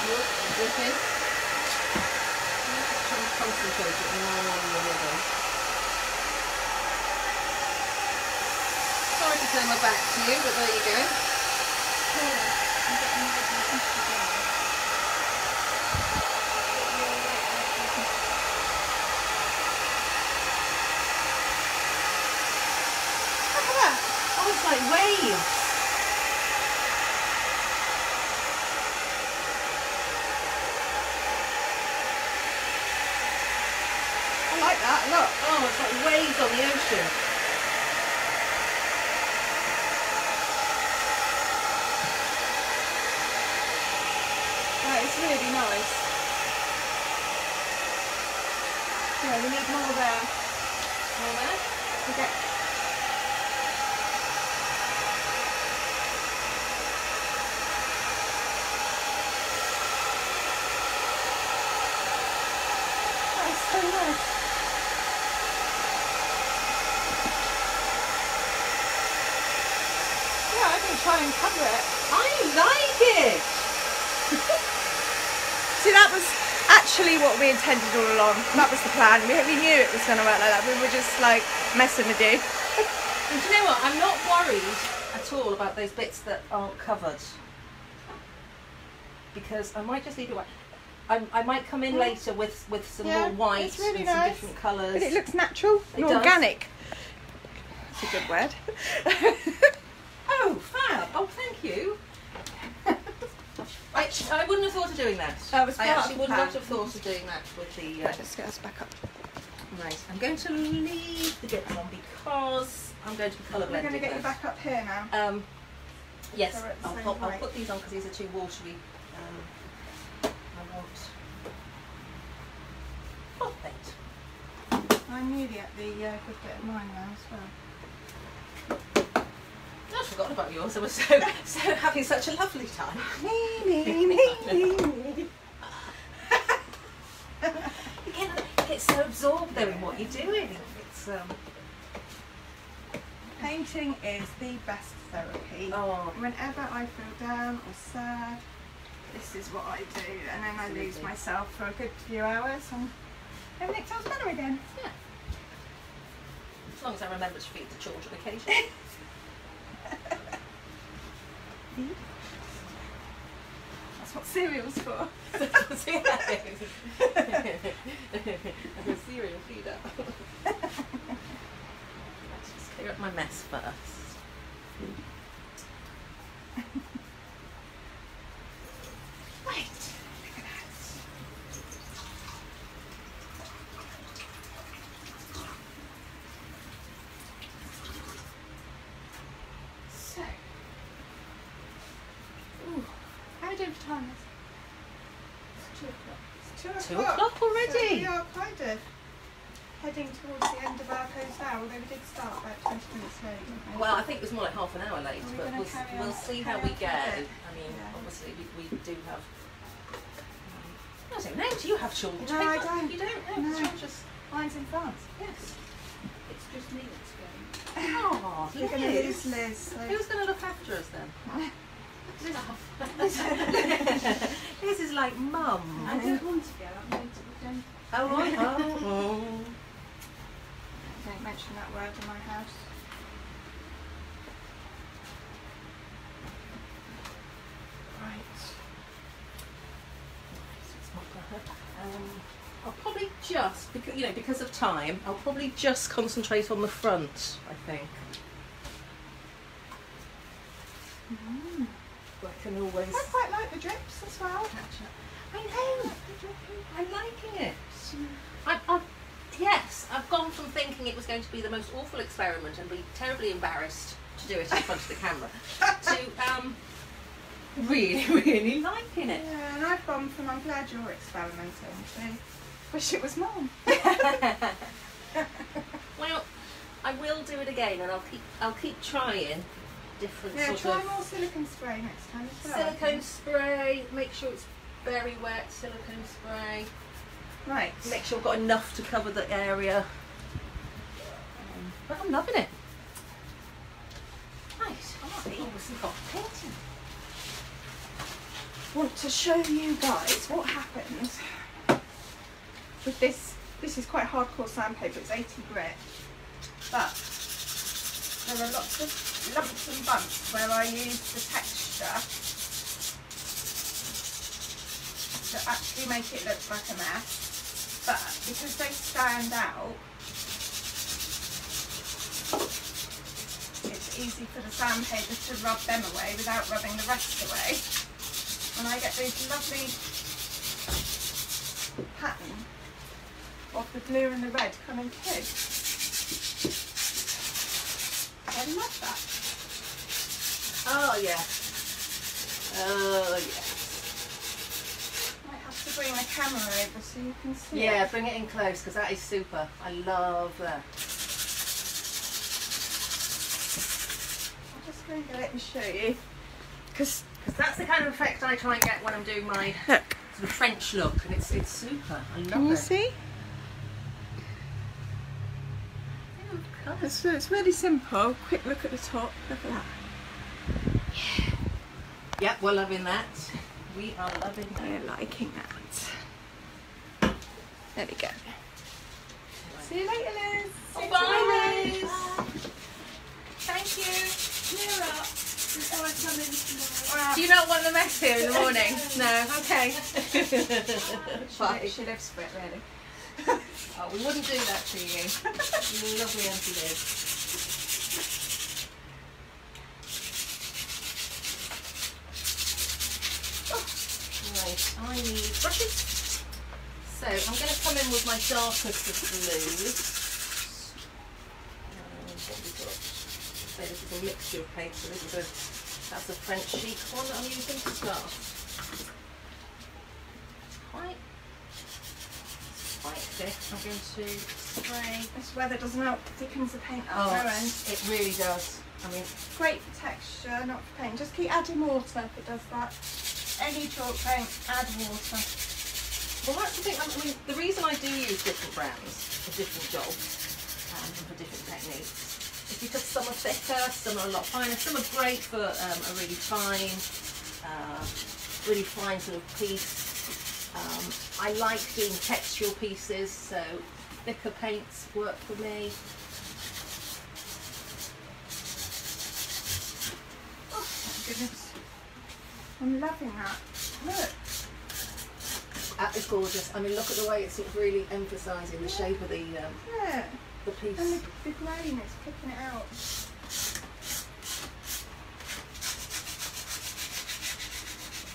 B: You're okay? Try and concentrate it more on the rhythm. Sorry to turn my back to you, but there you go.
A: Look at that.
B: Oh, it's like waves.
A: I like that. Look.
B: Oh, it's like waves on the ocean.
A: Right, it's really nice. Yeah, we need more there.
B: More there?
A: Okay. That's so nice. Yeah, I can try and cover it.
B: I like it.
A: See, that was actually what we intended all along. That was the plan. We knew it was going to work like that. We were just like messing with you.
B: And do you know what? I'm not worried at all about those bits that aren't covered, because I might just leave it white. I might come in later with some
A: Yeah,
B: more white
A: it's really
B: and some
A: nice.
B: different colours.
A: But it looks natural and
B: It does.
A: organic. That's a good word.
B: Oh, fab! Oh, thank you. I wouldn't have thought of doing that.
A: That was
B: I
A: part
B: actually
A: of the
B: would
A: plan.
B: not have thought of doing that with the.
A: Let's get us back up.
B: Right, I'm going to leave the bits on because I'm going to be colour
A: We're
B: blending.
A: going to get you
B: those.
A: back up here now.
B: Yes,
A: So we're at the
B: I'll
A: same
B: I'll
A: height.
B: put these on because these are too watery. I want hot paint.
A: I'm nearly at the good bit of mine now as well.
B: I'd forgotten about yours. I was so having such a lovely time.
A: Me.
B: You get so absorbed though in what you're doing. It's
A: Painting is the best therapy.
B: oh,
A: Whenever I feel down or sad, this is what I do, and then I lose
B: Absolutely.
A: myself for a good few hours. And Everything sounds better again.
B: Yeah. As long as I remember to feed the children occasionally.
A: That's what cereal's for.
B: A cereal feeder. Let's just clear up my mess first.
A: Right, look at that. So, ooh, how are we doing for time? It's 2 o'clock. It's 2 o'clock.
B: 2 o'clock already?
A: So we are kind of heading towards the end of our post now, although we did start about 20 minutes late, didn't we?
B: Well, I think it was more like half an hour late,
A: Are we
B: but
A: gonna carry on-
B: we'll see how
A: carry
B: we
A: on
B: go.
A: with it?
B: I mean,
A: Yeah.
B: obviously we do have. I don't know. Do you have children?
A: No, I don't.
B: You don't? No,
A: No.
B: you're just.
A: Mine's in France.
B: Yes.
C: It's just me that's going.
B: Oh,
A: We're going to lose Liz. So.
B: Who's going to look after us then? This is like mum.
C: I don't want to go. I'm going to go.
B: Oh.
A: Don't mention that word in my house. Right.
B: I'll probably just, because of time, I'll probably just concentrate on the front, I think. I can always
A: I quite like the drips as well.
B: catch up. I know, I'm liking it. Yes, I've gone from thinking it was going to be the most awful experiment and be terribly embarrassed to do it in front of the camera to really, really liking it.
A: Yeah, and I've gone from I'm glad you're experimenting to wish it was mine.
B: Well, I will do it again, and I'll keep trying different
A: Yeah,
B: sort
A: try
B: of
A: more silicone spray next time as well.
B: silicone spray. Make sure it's very wet silicone spray.
A: Right.
B: Make sure I've got enough to cover the area. But I'm loving it. Right, oh, we've got painting.
A: Want to show you guys what happened with this. This is quite hardcore sandpaper. It's 80 grit, but there are lots of lumps and bumps where I use the texture to actually make it look like a mess. But because they stand out, it's easy for the sandpaper to rub them away without rubbing the rest away. And I get this lovely pattern of the blue and the red coming through. I love that.
B: Oh yeah. Oh yeah.
A: Might have to bring the camera over so you can see
B: Yeah,
A: it.
B: bring it in close because that is super. I love that.
A: I'm just going to let me show you. Because
B: That's the kind of effect I try and get when I'm doing my
A: look,
B: sort of French look, and it's super. I love
A: can you
B: it.
A: see? It's really simple. Quick look at the top. Look at that.
B: Yep, we're loving that. We are loving that.
A: We're liking that. There we go. See you later, Liz. See you
B: Bye,
A: tomorrow.
B: Liz. Thank you.
C: Clear up before I come in tomorrow.
B: Do you not want the mess here in the morning? No. Okay. Bye.
A: She lives for it, really.
B: Oh, we wouldn't do that to you. You lovely Auntie Liz. Right, I need brushes. So I'm going to come in with my darkest of blues. What have we got? So this is a mixture of paints. So that's a French chic one that I'm using to start. Quite thick. I'm going to spray.
A: This weather doesn't help, thickens the paint up
B: Oh,
A: no end.
B: it really does. I mean,
A: Great for texture, not for paint. Just keep adding water if it does that. Any chalk paint, add water.
B: well, that's the thing. I mean, the reason I do use different brands for different jobs and for different techniques is because some are thicker, some are a lot finer. Some are great for a really fine sort of piece. I like doing textural pieces, so thicker paints work for me.
A: Oh my goodness. I'm loving that. Look.
B: That is gorgeous. I mean, look at the way it's sort of really emphasising the shape of the
A: Yeah.
B: the piece.
A: And the grain is picking it out.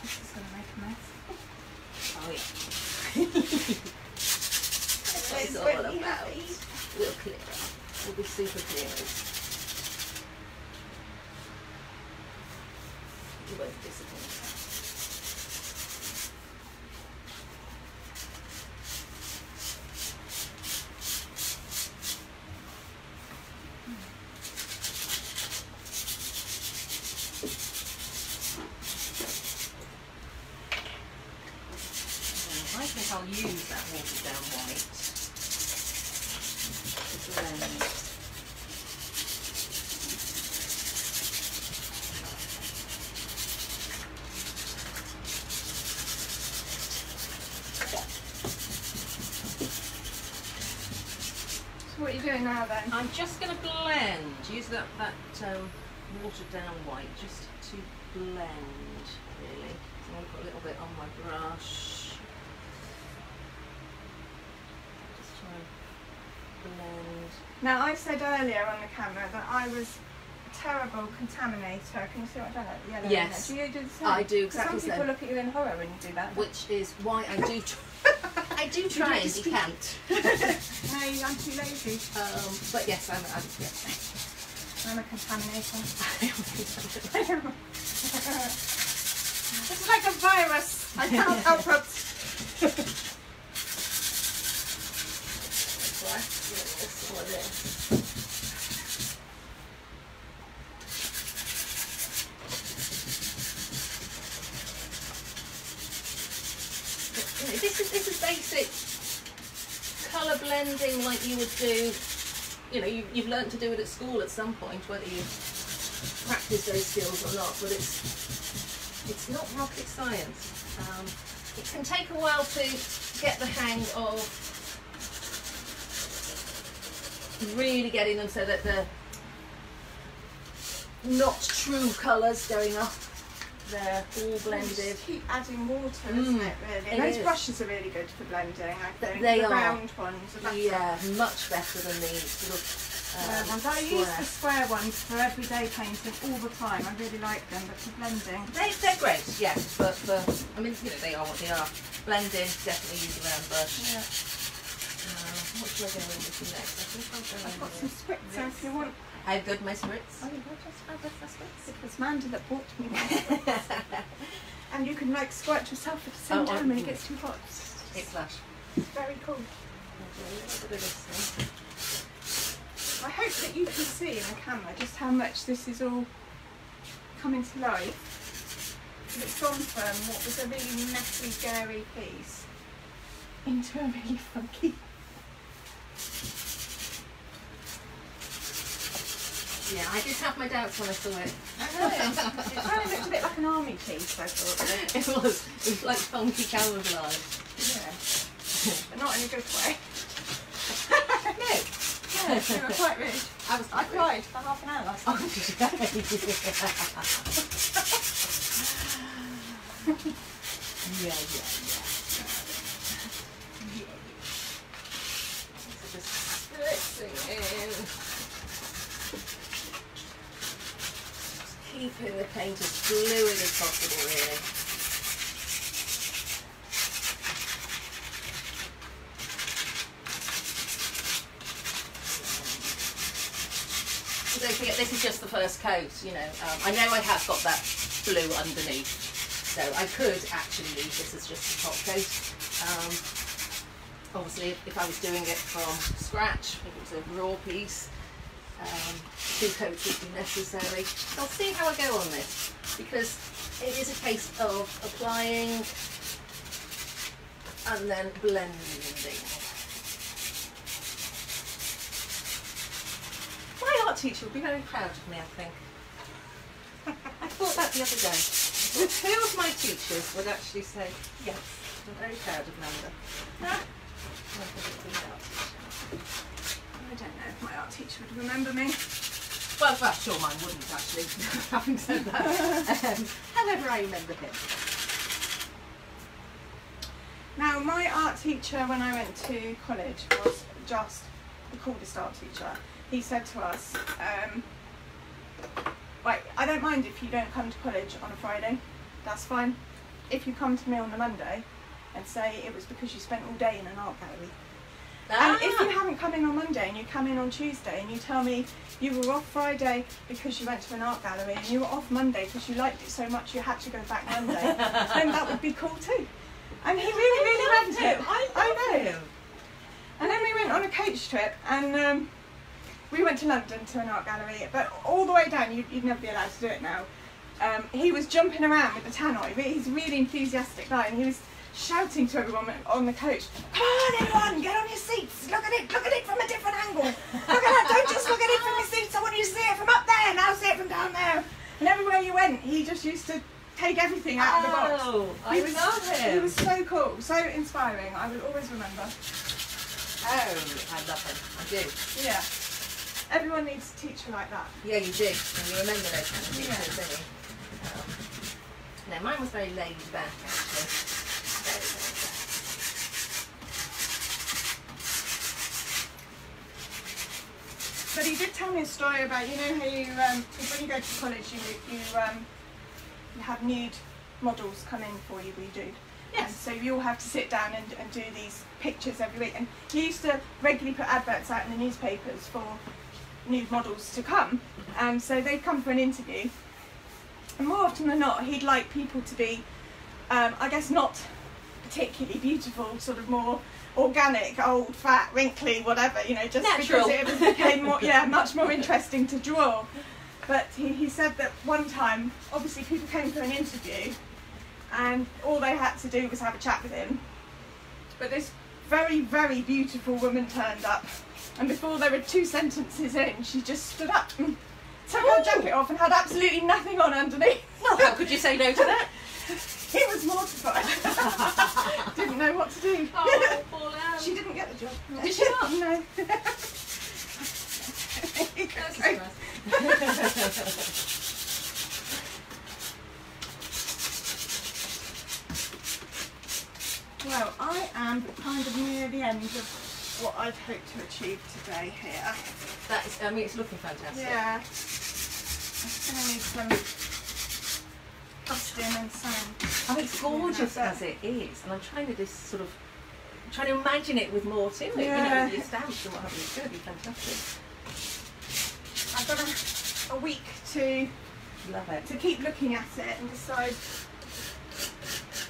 A: This is going to make a mess.
B: Oh yeah. That's what it's all about. We'll clear up. We'll be super clearers. You won't be disappointed. I think I'll use that watered down white to blend.
A: So what are you doing now then?
B: I'm just going to blend, use that watered down white just to blend, really. So I'm going to put a little bit on my brush. Just try and blend.
A: Now I said earlier on the camera that I was a terrible contaminator. Can you see what I've done at the yellow?
B: Yes.
A: Do you do the same?
B: I do exactly the
A: Some people
B: same.
A: look at you in horror when you do that.
B: Which is why I do I do try and decant.
A: No, I'm too lazy.
B: But yes, I'm
A: I'm a contaminator.
B: yes.
A: It's like a virus. I can't help it.
B: This one is. This is basic colour blending, like you would do. You know, you've learnt to do it at school at some point, whether you practice those skills or not. But it's not rocket science. It can take a while to get the hang of really getting them so that they're not true colours going up. They're all blended.
A: Just keep adding water, isn't it, really? And those brushes are really good for blending, I think.
B: They
A: the
B: are.
A: round ones are better.
B: Yeah, much better than the sort of
A: ones. I use the square ones for everyday painting all the time. I really like them, but for blending...
B: They're great, yeah. But for, I mean, you know, they are what they are. Blending, definitely use a round brush.
A: Yeah.
B: What should I go into next? I think
A: I've got some spritzer if you want.
B: I have good, my spritz.
A: Oh, you want just my spritz? It was Manda that bought me my spritz. And you can like squirt yourself at the same time when it gets too hot.
B: It's lush.
A: It's very cool. I hope that you can see in the camera just how much this is all coming to life. It's gone from what was a really messy, scary piece into a really funky.
B: Yeah, I did have my doubts when I saw it.
A: I know. It kind of looked a bit like an army piece, I thought.
B: It was like funky camouflage.
A: Yeah. But not in a good way.
B: No.
A: Yeah, you were quite rude. I cried for half an hour last night.
B: Yeah. So just spritzing in. Keeping the paint as fluid as possible, really. So don't forget, this is just the first coat, you know. I know I have got that blue underneath, so I could actually leave this as just the top coat. Obviously, if I was doing it from scratch, if it was a raw piece, 2 coats would be necessary. I'll see how I go on this, because it is a case of applying and then blending. My art teacher would be very proud of me, I think. I thought that the other day. Two of my teachers would actually say, yes, I'm very proud of Manda.
A: Ah, I don't know if my art teacher would remember me.
B: Well, sure, mine wouldn't actually, having said that. However, I remember him.
A: Now, my art teacher when I went to college was just the coolest art teacher. He said to us, right, I don't mind if you don't come to college on a Friday, that's fine. If you come to me on a Monday and say it was because you spent all day in an art gallery. And if you haven't come in on Monday and you come in on Tuesday and you tell me you were off Friday because you went to an art gallery and you were off Monday because you liked it so much you had to go back Monday, then that would be cool too. And he really meant it. I know. And then we went on a coach trip and we went to London to an art gallery, but all the way down, you'd never be allowed to do it now. He was jumping around with the tannoy. He's a really enthusiastic guy, and he was shouting to everyone on the coach, "Come on, everyone, get on your seats. Look at it from a different angle. Look at that, don't just look at it from your seats. I want you to see it from up there, now see it from down there." And everywhere you went, he just used to take everything out of the box.
B: Oh, I love him.
A: He was so cool, so inspiring. I will always remember.
B: Oh, I love him. I do.
A: Yeah. Everyone needs a teacher like that.
B: Yeah, you do. And you remember those kind of teachers, don't you? No, mine was very laid back, actually. Very laid back.
A: But he did tell me a story about, you know how you, when you go to college, you have nude models come in for you, we do.
B: Yes.
A: And so you all have to sit down and do these pictures every week. And he used to regularly put adverts out in the newspapers for nude models to come. And so they'd come for an interview. And more often than not, he'd like people to be, I guess, not particularly beautiful, sort of more organic, old, fat, wrinkly, whatever, you know, just
B: natural.
A: Because it became more, yeah, much more interesting to draw. But he said that one time, obviously people came for an interview and all they had to do was have a chat with him. But this very, very beautiful woman turned up, and before there were 2 sentences in, she just stood up and took her jacket off and had absolutely nothing on underneath.
B: Well, how could you say no to that?
A: He was mortified. Didn't know what to do.
B: Oh, poor lamb.
A: She didn't get the job.
B: Did she not?
A: No.
B: That's a surprise.
A: Well, I am kind of near the end of what I'd hoped to achieve today here.
B: That is, I mean, it's looking fantastic.
A: Yeah. I'm just going to need some dusting and sand.
B: Oh, it's gorgeous as it is, and I'm trying to just sort of trying to imagine it with more to it.
A: Yeah.
B: You know, with your stamps and what have you. It's going to be fantastic.
A: I've got a week
B: Love it.
A: to keep looking at it and decide.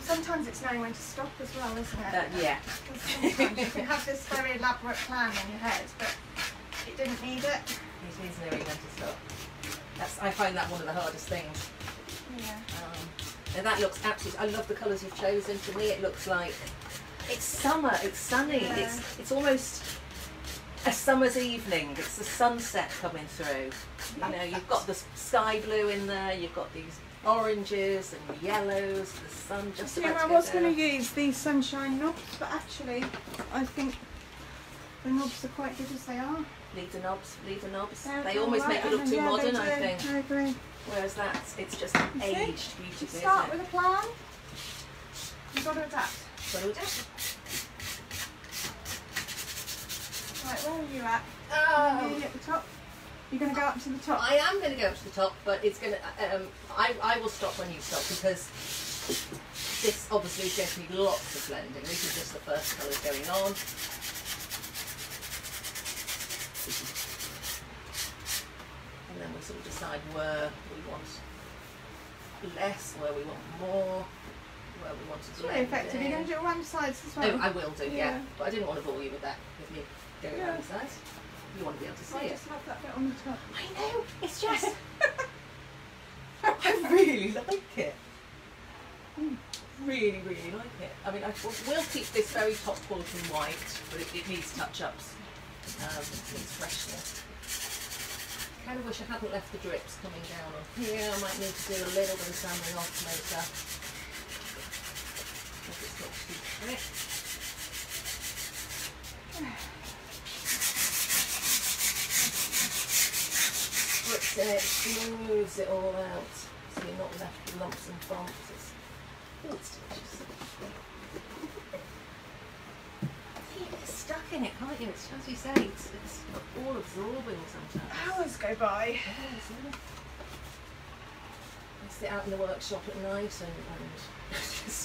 A: Sometimes it's knowing when to stop as well, isn't it?
B: Yeah.
A: Sometimes you can have this very elaborate plan in your head, but it didn't need it.
B: It is knowing when to stop. I find that one of the hardest things.
A: Yeah.
B: And that looks absolutely. I love the colours you've chosen. To me, it looks like it's summer. It's sunny.
A: Yeah.
B: It's almost a summer's evening. It's the sunset coming through. You know, you've got the sky blue in there. You've got these oranges and yellows. The sun just
A: See,
B: about
A: I
B: to
A: was
B: go
A: going to
B: down.
A: use these sunshine knobs, but actually, I think the knobs are quite good as they are.
B: Leave the knobs. Leave the knobs.
A: They're
B: They
A: all
B: almost
A: right,
B: make it look
A: and
B: too
A: yeah, they
B: modern,
A: do.
B: I think.
A: I agree.
B: Whereas it's just
A: You see?
B: aged
A: You
B: beautifully.
A: start
B: isn't
A: with
B: it?
A: a plan. You've got to adapt.
B: What do we do?
A: Right, where are you at?
B: Oh.
A: Nearly at the top. You're going to go up to the top.
B: I am going to go up to the top, but it's going to. I will stop when you stop because this obviously is going to need lots of blending. This is just the first colours going on. And then we sort of decide where we want less, where we want more, where we want to
A: It's
B: blend.
A: really effective. You're
B: in.
A: going to do it around the sides as well.
B: Oh, I will do, yeah.
A: Yeah.
B: But I didn't want to bore you with that, with me going
A: Yeah.
B: around the sides. You want to be able to see
A: I
B: it.
A: just love that bit on the top.
B: I know, it's just. I really like it. Really, really like it. I mean, we'll keep this very top quality white, but it needs touch-ups. It needs freshness. I kind of wish I hadn't left the drips coming down on here. I might need to do a little bit of sanding off later. if it's not too thick. Splits it, smooths it all out, so you're not left with lumps and bumps. Oh, it's delicious. You get stuck in it, can't you? It's, as you say, it's all absorbing sometimes.
A: Hours go by.
B: I sit out in the workshop at night and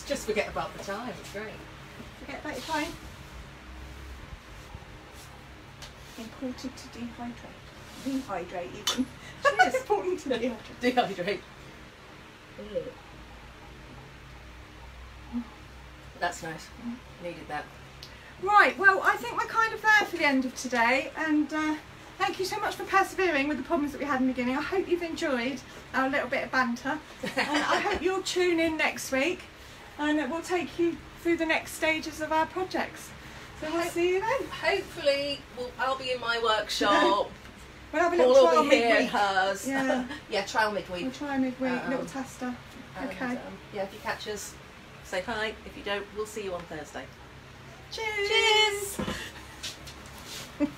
B: just forget about the time. It's great.
A: Forget about your time. Important to dehydrate. Rehydrate even. It's important to dehydrate.
B: Dehydrate. That's nice. Needed that.
A: Right, well, I think we're kind of there for the end of today, and thank you so much for persevering with the problems that we had in the beginning. I hope you've enjoyed our little bit of banter, and I hope you'll tune in next week, and we'll take you through the next stages of our projects. So we'll see you then.
B: Hopefully, I'll be in my workshop.
A: We'll have a little
B: Paul
A: trial
B: will be here in
A: midweek.
B: hers.
A: Yeah.
B: Yeah, trial midweek.
A: We'll try midweek, little tester.
B: And,
A: Okay.
B: yeah, if you catch us, say hi. If you don't, we'll see you on Thursday.
A: Cheers!
B: Cheers!